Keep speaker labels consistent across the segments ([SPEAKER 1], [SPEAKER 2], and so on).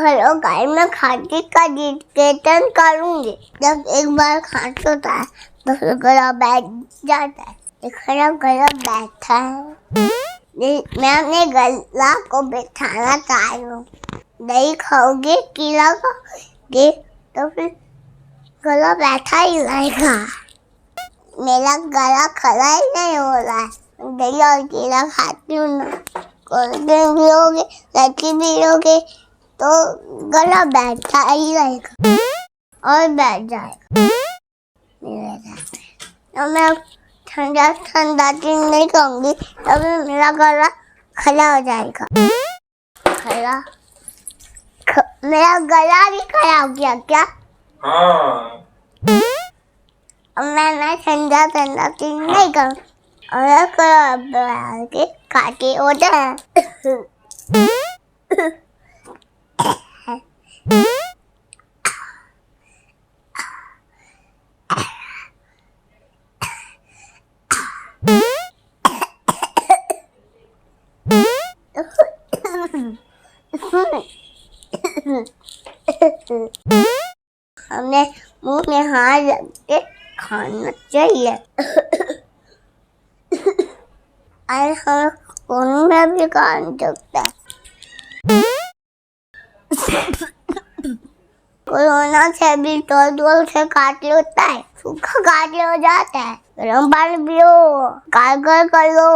[SPEAKER 1] Hello guys, मैं खांसी का डिटेक्शन करूंगी। जब एक बार खांसी होता है तो फिर गला बैठ जाता है। मेरा गला बैठा है, मैं अपने गला को बैठाना चाह रही हूँ। नहीं खाओगे, कीड़ा खाओगे तो फिर गला बैठा ही रहेगा। मेरा गला खड़ा ही नहीं हो रहा है। दही और कीड़ा खाती हूँ ना, कोल्ड ड्रिंक पियोगे, लस्सी पियोगे तो गला बैठा ही रहेगा और बैठ जाएगा। तो मैं ठंडा ठंडा चीज नहीं खाऊंगी, तभी मेरा गला खड़ा हो जाएगा। मेरा गला भी खड़ा हो गया क्या?
[SPEAKER 2] हाँ।
[SPEAKER 1] मैं ठंडा ठंडा चीज नहीं खाऊंगी और खाके हो जाए। हमें मुंह में हाथ रख के खाना चाहिए। और हम फोन में भी खा सकते हैं। कोरोना से भी तोड़ से काटे होता है, सूखा काटे हो जाता है। गरम पानी पियो, गार्गल कर लो,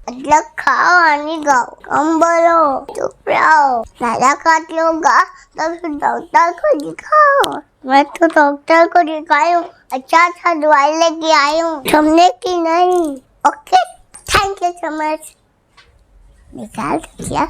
[SPEAKER 1] मतलब खाओ पानी खाओ, कम बोलो, चुप रहो। ज्यादा खाते होगा तो फिर डॉक्टर को दिखाओ। मैं तो डॉक्टर को दिखाई हूँ, अच्छा दवाई लेके आई हूँ, समझे कि नहीं? Okay, thank you so much. निकाल दिया।